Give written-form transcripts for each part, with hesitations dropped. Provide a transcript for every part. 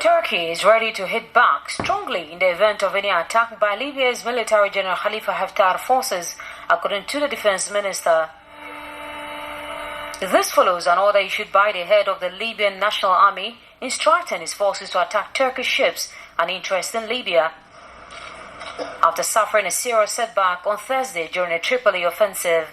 Turkey is ready to hit back strongly in the event of any attack by Libya's military general Khalifa Haftar forces, according to the defense minister. This follows an order issued by the head of the Libyan National Army instructing his forces to attack Turkish ships and interests in Libya. After suffering a serious setback on Thursday during a Tripoli offensive,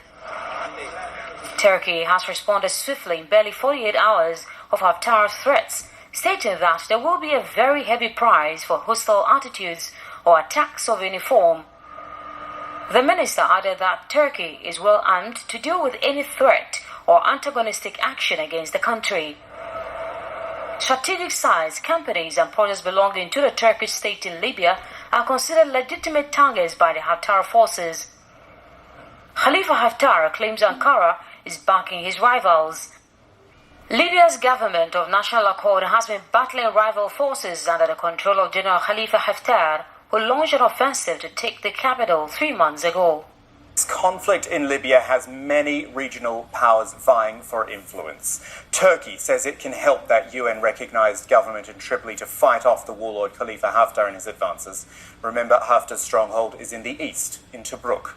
Turkey has responded swiftly in barely 48 hours of Haftar's threats, stating that there will be a very heavy price for hostile attitudes or attacks of any form. The minister added that Turkey is well armed to deal with any threat or antagonistic action against the country. Strategic sites, companies and projects belonging to the Turkish state in Libya are considered legitimate targets by the Haftar forces. Khalifa Haftar claims Ankara is backing his rivals. Libya's government of national accord has been battling rival forces under the control of General Khalifa Haftar, who launched an offensive to take the capital 3 months ago. This conflict in Libya has many regional powers vying for influence. Turkey says it can help that UN-recognized government in Tripoli to fight off the warlord Khalifa Haftar and his advances. Remember, Haftar's stronghold is in the east, in Tobruk.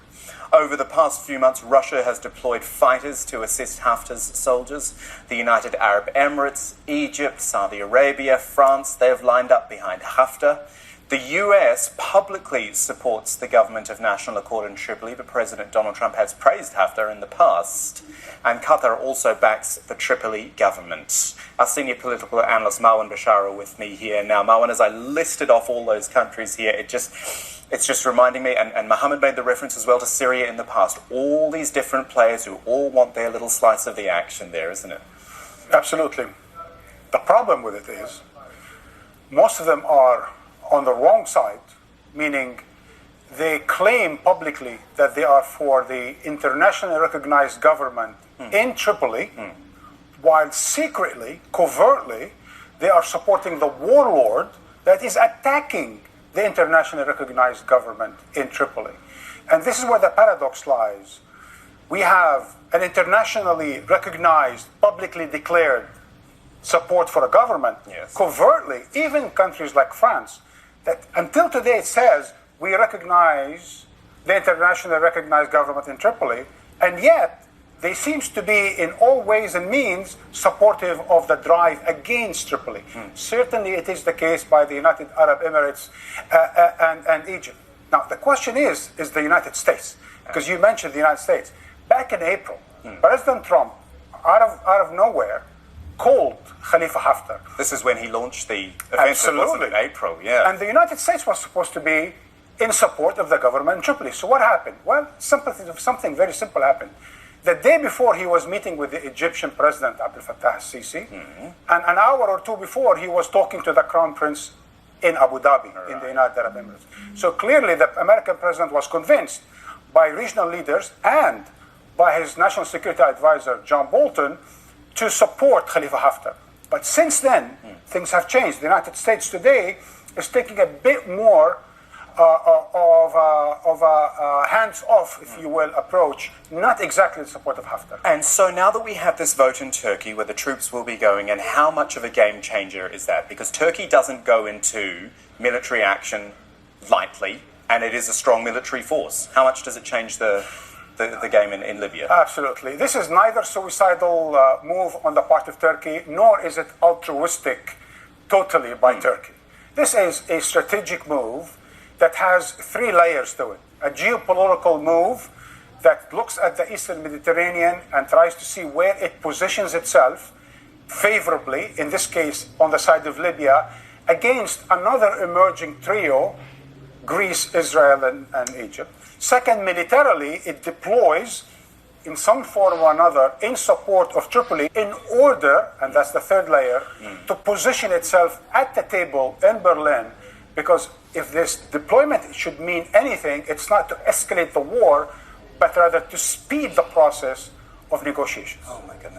Over the past few months, Russia has deployed fighters to assist Haftar's soldiers. The United Arab Emirates, Egypt, Saudi Arabia, France, they have lined up behind Haftar. The US publicly supports the government of national accord in Tripoli, but President Donald Trump has praised Haftar in the past. And Qatar also backs the Tripoli government. Our senior political analyst Marwan Bashara with me here now. Marwan, as I listed off all those countries here, it's just reminding me, and Mohammed made the reference as well to Syria in the past, all these different players who all want their little slice of the action there, isn't it? Absolutely. The problem with it is most of them are on the wrong side, meaning they claim publicly that they are for the internationally recognized government in Tripoli, while secretly, covertly, they are supporting the warlord that is attacking the internationally recognized government in Tripoli. And this is where the paradox lies. We have an internationally recognized, publicly declared support for a government, yes, covertly, even countries like France, that until today it says we recognize the internationally recognized government in Tripoli, and yet they seems to be in all ways and means supportive of the drive against Tripoli. Certainly it is the case by the United Arab Emirates and Egypt. Now the question is the United States, because you mentioned the United States. Back in April, President Trump, out of nowhere, called Khalifa Haftar. This is when he launched the offensive, wasn't it? In April, yeah. And the United States was supposed to be in support of the government in Tripoli. So what happened? Well, something very simple happened. The day before he was meeting with the Egyptian President Abdel Fattah al-Sisi, and an hour or two before he was talking to the Crown Prince in Abu Dhabi, in the United Arab Emirates. So clearly the American president was convinced by regional leaders and by his national security advisor, John Bolton, to support Khalifa Haftar. But since then, things have changed. The United States today is taking a bit more of a hands-off, if you will, approach, not exactly the support of Haftar. And so now that we have this vote in Turkey where the troops will be going, and how much of a game changer is that? Because Turkey doesn't go into military action lightly, and it is a strong military force. How much does it change the game in Libya? Absolutely. This is neither suicidal move on the part of Turkey, nor is it altruistic totally by Turkey. This is a strategic move that has 3 layers to it. A geopolitical move that looks at the Eastern Mediterranean and tries to see where it positions itself favorably, in this case on the side of Libya, against another emerging trio, Greece, Israel, and Egypt. Second, militarily, it deploys in some form or another in support of Tripoli in order, and that's the 3rd layer, to position itself at the table in Berlin, because if this deployment should mean anything, it's not to escalate the war, but rather to speed the process of negotiations. Oh my goodness.